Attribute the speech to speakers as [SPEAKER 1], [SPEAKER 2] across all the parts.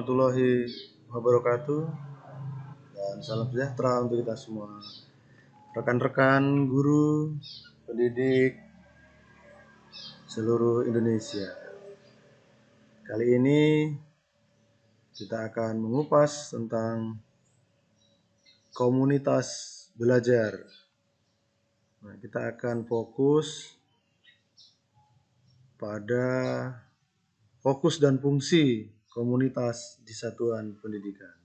[SPEAKER 1] warahmatullahi wabarakatuh, dan salam sejahtera untuk kita semua. Rekan-rekan guru, pendidik seluruh Indonesia. Kali ini kita akan mengupas tentang komunitas belajar. Nah, kita akan fokus pada fokus dan fungsi komunitas di satuan pendidikan.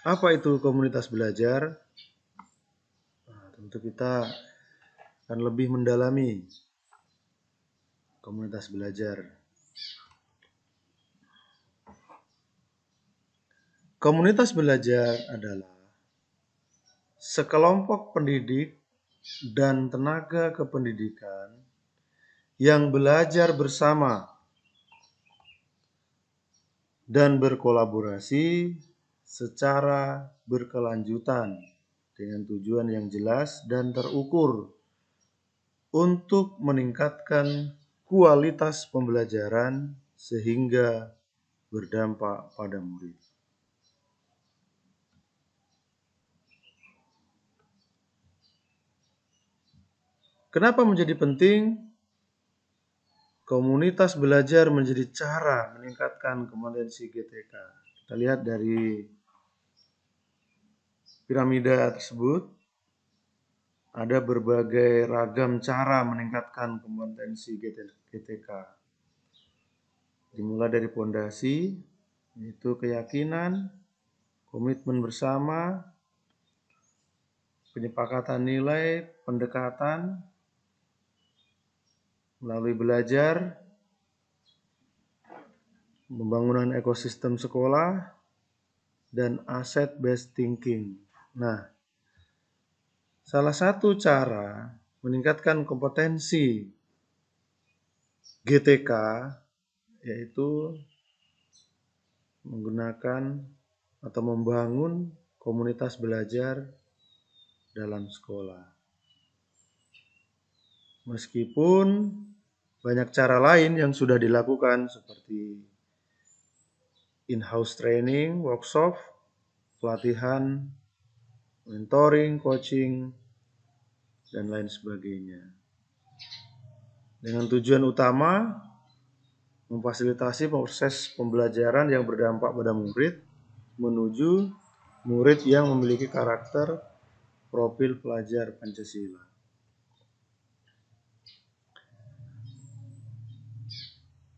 [SPEAKER 1] Apa itu komunitas belajar? Nah, tentu kita akan lebih mendalami komunitas belajar. Komunitas belajar adalah sekelompok pendidik dan tenaga kependidikan yang belajar bersama dan berkolaborasi secara berkelanjutan dengan tujuan yang jelas dan terukur untuk meningkatkan kualitas pembelajaran sehingga berdampak pada murid. Kenapa menjadi penting? Komunitas belajar menjadi cara meningkatkan kompetensi GTK. Kita lihat dari piramida tersebut, ada berbagai ragam cara meningkatkan kompetensi GTK. Dimulai dari fondasi, yaitu keyakinan, komitmen bersama, penyepakatan nilai, pendekatan, melalui belajar, pembangunan ekosistem sekolah, dan asset-based thinking. Nah, salah satu cara meningkatkan kompetensi GTK yaitu menggunakan atau membangun komunitas belajar dalam sekolah. Meskipun banyak cara lain yang sudah dilakukan seperti in-house training, workshop, pelatihan, mentoring, coaching, dan lain sebagainya. Dengan tujuan utama memfasilitasi proses pembelajaran yang berdampak pada murid menuju murid yang memiliki karakter profil pelajar Pancasila.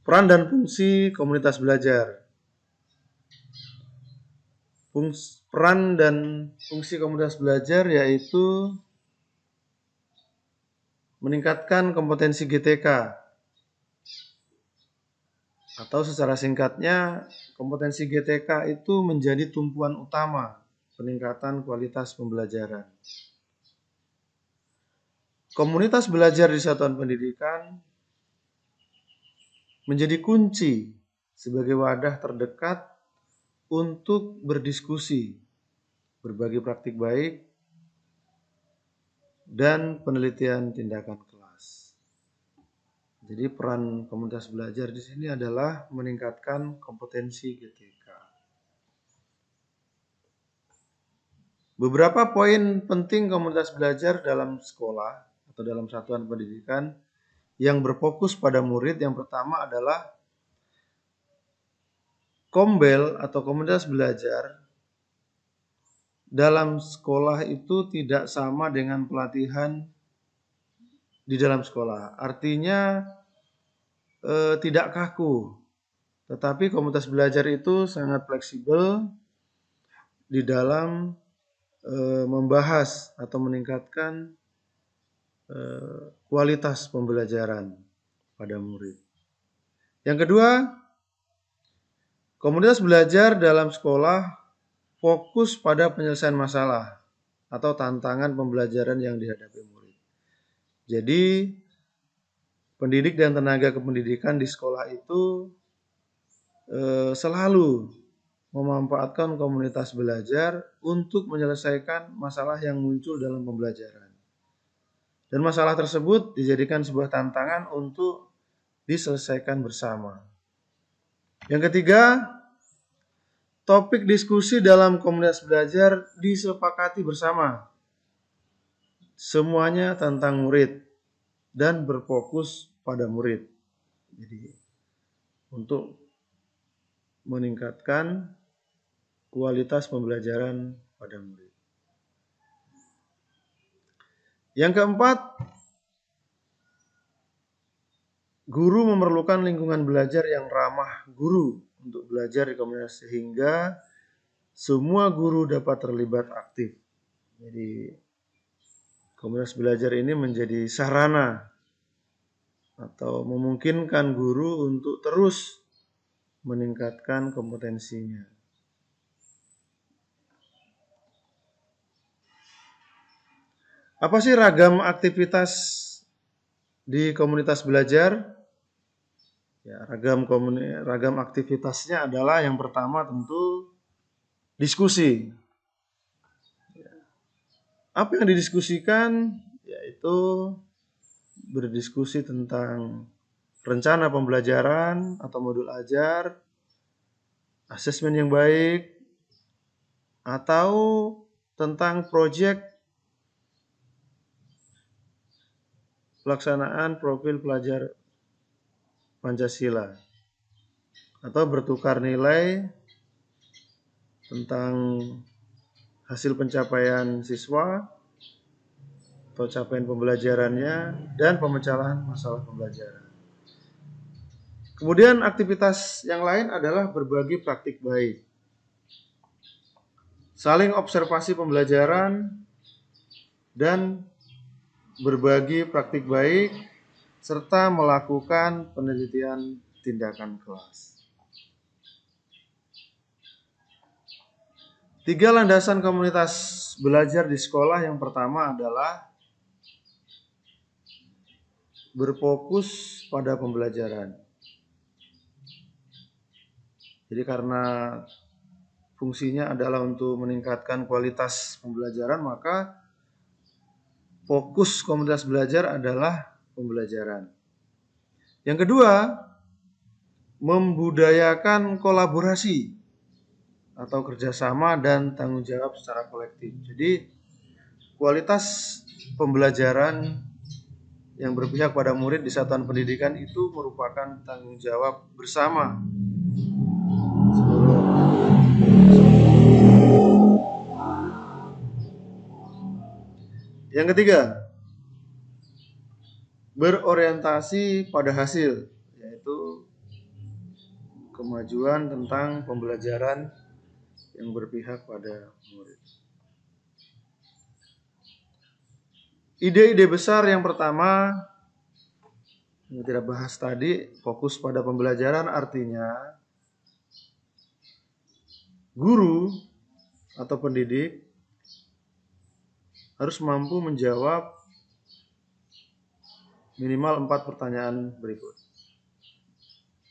[SPEAKER 1] Peran dan fungsi komunitas belajar. Peran dan fungsi komunitas belajar yaitu meningkatkan kompetensi GTK, atau secara singkatnya kompetensi GTK itu menjadi tumpuan utama peningkatan kualitas pembelajaran. Komunitas belajar di satuan pendidikan menjadi kunci sebagai wadah terdekat untuk berdiskusi, berbagi praktik baik, dan penelitian tindakan kelas. Jadi peran komunitas belajar di sini adalah meningkatkan kompetensi GTK. Beberapa poin penting komunitas belajar dalam sekolah atau dalam satuan pendidikan yang berfokus pada murid. Yang pertama adalah kombel atau komunitas belajar dalam sekolah itu tidak sama dengan pelatihan di dalam sekolah. Artinya tidak kaku, tetapi komunitas belajar itu sangat fleksibel di dalam membahas atau meningkatkan kualitas pembelajaran pada murid. Yang kedua, komunitas belajar dalam sekolah fokus pada penyelesaian masalah atau tantangan pembelajaran yang dihadapi murid. Jadi, pendidik dan tenaga kependidikan di sekolah itu selalu memanfaatkan komunitas belajar untuk menyelesaikan masalah yang muncul dalam pembelajaran. Dan masalah tersebut dijadikan sebuah tantangan untuk diselesaikan bersama. Yang ketiga, topik diskusi dalam komunitas belajar disepakati bersama. Semuanya tentang murid dan berfokus pada murid. Jadi, untuk meningkatkan kualitas pembelajaran pada murid. Yang keempat, guru memerlukan lingkungan belajar yang ramah guru untuk belajar di komunitas sehingga semua guru dapat terlibat aktif. Jadi komunitas belajar ini menjadi sarana atau memungkinkan guru untuk terus meningkatkan kompetensinya. Apa sih ragam aktivitas di komunitas belajar? Ya, ragam aktivitasnya adalah yang pertama tentu diskusi. Apa yang didiskusikan? Yaitu berdiskusi tentang rencana pembelajaran atau modul ajar, asesmen yang baik, atau tentang proyek pelaksanaan profil pelajar Pancasila, atau bertukar nilai tentang hasil pencapaian siswa atau capaian pembelajarannya dan pemecahan masalah pembelajaran. Kemudian aktivitas yang lain adalah berbagi praktik baik, saling observasi pembelajaran, dan berbagi praktik baik serta melakukan penelitian tindakan kelas. 3 landasan komunitas belajar di sekolah. Yang pertama adalah berfokus pada pembelajaran. Jadi karena fungsinya adalah untuk meningkatkan kualitas pembelajaran, maka fokus komunitas belajar adalah pembelajaran. Yang kedua, membudayakan kolaborasi atau kerjasama dan tanggung jawab secara kolektif. Jadi kualitas pembelajaran yang berpihak pada murid di satuan pendidikan itu merupakan tanggung jawab bersama. Yang ketiga, berorientasi pada hasil, yaitu kemajuan tentang pembelajaran yang berpihak pada murid. Ide-ide besar yang pertama yang kita bahas tadi, fokus pada pembelajaran, artinya guru atau pendidik harus mampu menjawab minimal 4 pertanyaan berikut.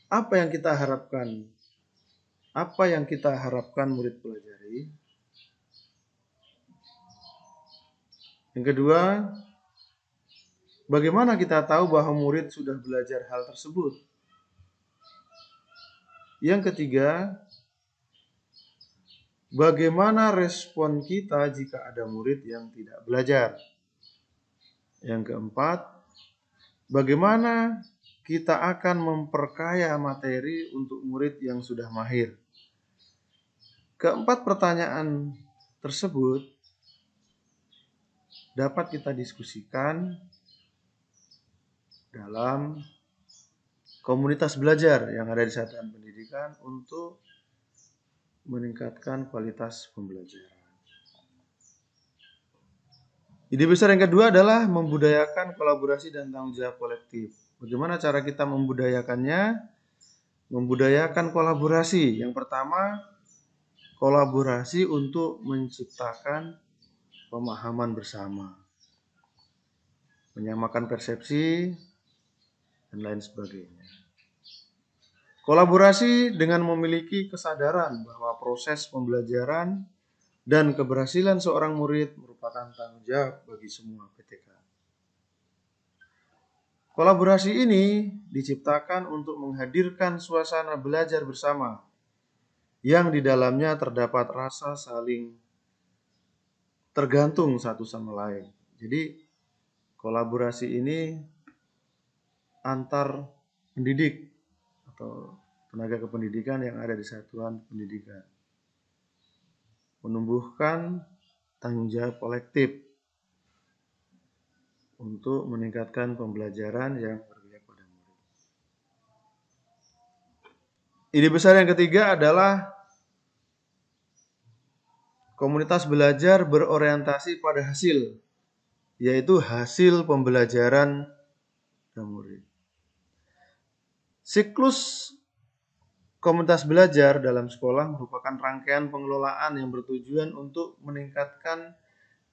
[SPEAKER 1] Apa yang kita harapkan? Apa yang kita harapkan murid pelajari? Yang kedua, bagaimana kita tahu bahwa murid sudah belajar hal tersebut? Yang ketiga, bagaimana respon kita jika ada murid yang tidak belajar? Yang keempat, bagaimana kita akan memperkaya materi untuk murid yang sudah mahir? Keempat pertanyaan tersebut dapat kita diskusikan dalam komunitas belajar yang ada di satuan pendidikan untuk meningkatkan kualitas pembelajaran. Ide besar yang kedua adalah membudayakan kolaborasi dan tanggung jawab kolektif. Bagaimana cara kita membudayakannya? Membudayakan kolaborasi. Yang pertama, kolaborasi untuk menciptakan pemahaman bersama, menyamakan persepsi, dan lain sebagainya. Kolaborasi dengan memiliki kesadaran bahwa proses pembelajaran dan keberhasilan seorang murid merupakan tanggung jawab bagi semua PTK. Kolaborasi ini diciptakan untuk menghadirkan suasana belajar bersama yang di dalamnya terdapat rasa saling tergantung satu sama lain. Jadi kolaborasi ini antar pendidik atau tenaga kependidikan yang ada di satuan pendidikan. Menumbuhkan tanggung jawab kolektif untuk meningkatkan pembelajaran yang berpihak pada murid. Ide besar yang ketiga adalah komunitas belajar berorientasi pada hasil, yaitu hasil pembelajaran murid. Siklus komunitas belajar dalam sekolah merupakan rangkaian pengelolaan yang bertujuan untuk meningkatkan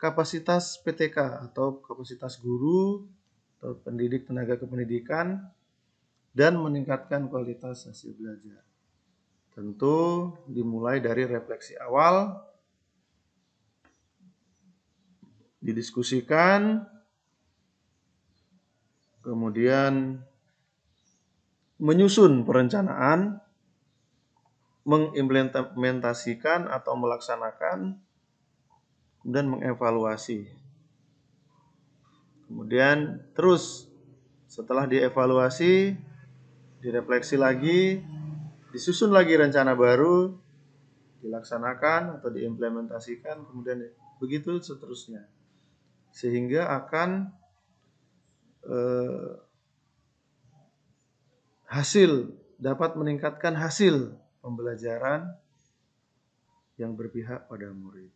[SPEAKER 1] kapasitas PTK atau kapasitas guru atau pendidik tenaga kependidikan dan meningkatkan kualitas hasil belajar. Tentu dimulai dari refleksi awal, didiskusikan, kemudian menyusun perencanaan, mengimplementasikan atau melaksanakan, dan mengevaluasi. Kemudian terus setelah dievaluasi, direfleksi lagi, disusun lagi rencana baru, dilaksanakan atau diimplementasikan, kemudian begitu seterusnya. Sehingga akan dapat meningkatkan hasil pembelajaran yang berpihak pada murid.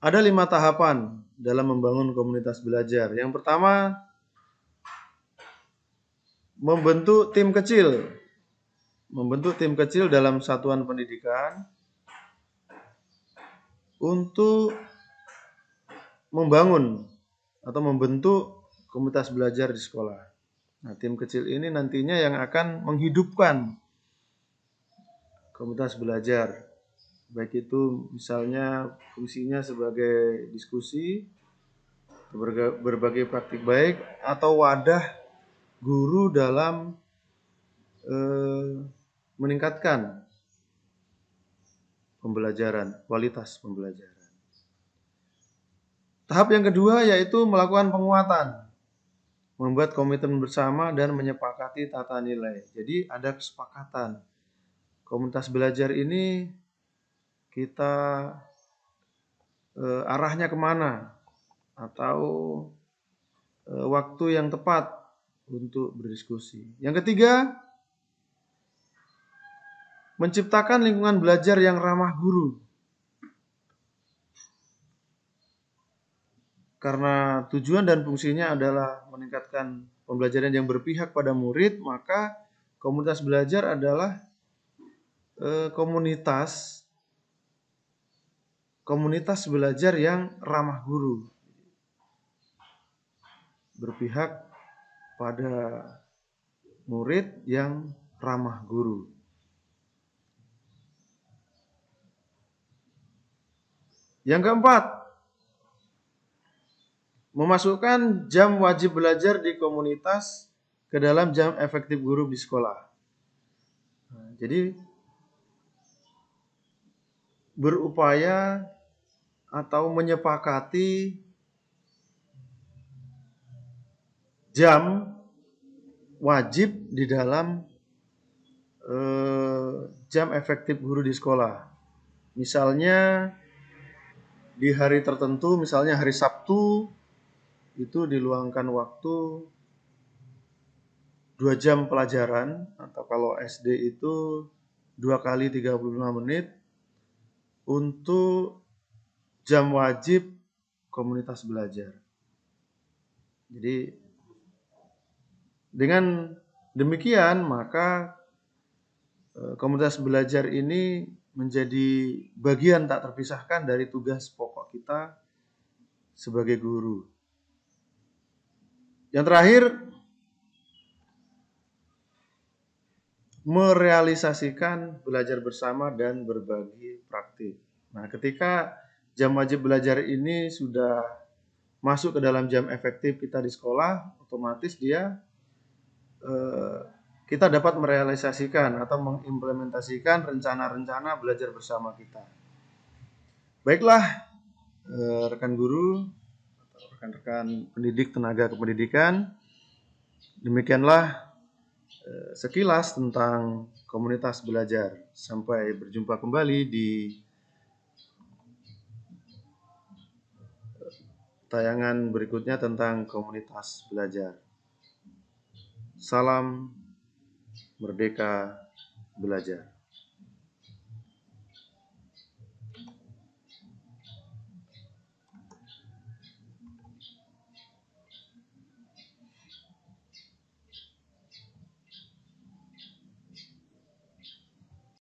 [SPEAKER 1] Ada 5 tahapan dalam membangun komunitas belajar. Yang pertama, membentuk tim kecil. Membentuk tim kecil dalam satuan pendidikan untuk membangun atau membentuk komunitas belajar di sekolah. Nah, tim kecil ini nantinya yang akan menghidupkan komunitas belajar. Baik itu misalnya fungsinya sebagai diskusi, berbagai praktik baik, atau wadah guru dalam meningkatkan pembelajaran, kualitas pembelajaran. Tahap yang kedua yaitu melakukan penguatan, membuat komitmen bersama dan menyepakati tata nilai. Jadi ada kesepakatan. Komunitas belajar ini kita arahnya kemana, atau waktu yang tepat untuk berdiskusi. Yang ketiga, menciptakan lingkungan belajar yang ramah guru. Karena tujuan dan fungsinya adalah meningkatkan pembelajaran yang berpihak pada murid, maka komunitas belajar adalah komunitas belajar yang ramah guru, berpihak pada murid yang ramah guru. Yang keempat, memasukkan jam wajib belajar di komunitas ke dalam jam efektif guru di sekolah. Nah, jadi berupaya atau menyepakati jam wajib di dalam jam efektif guru di sekolah. Misalnya di hari tertentu, misalnya hari Sabtu, itu diluangkan waktu 2 jam pelajaran, atau kalau SD itu 2 kali 35 menit untuk jam wajib komunitas belajar. Jadi dengan demikian maka komunitas belajar ini menjadi bagian tak terpisahkan dari tugas pokok kita sebagai guru. Yang terakhir, merealisasikan belajar bersama dan berbagi praktik. Nah, ketika jam wajib belajar ini sudah masuk ke dalam jam efektif kita di sekolah, otomatis kita dapat merealisasikan atau mengimplementasikan rencana-rencana belajar bersama kita. Baiklah, rekan guru, rekan-rekan pendidik tenaga kependidikan, demikianlah sekilas tentang komunitas belajar. Sampai berjumpa kembali di tayangan berikutnya tentang komunitas belajar. Salam Merdeka Belajar.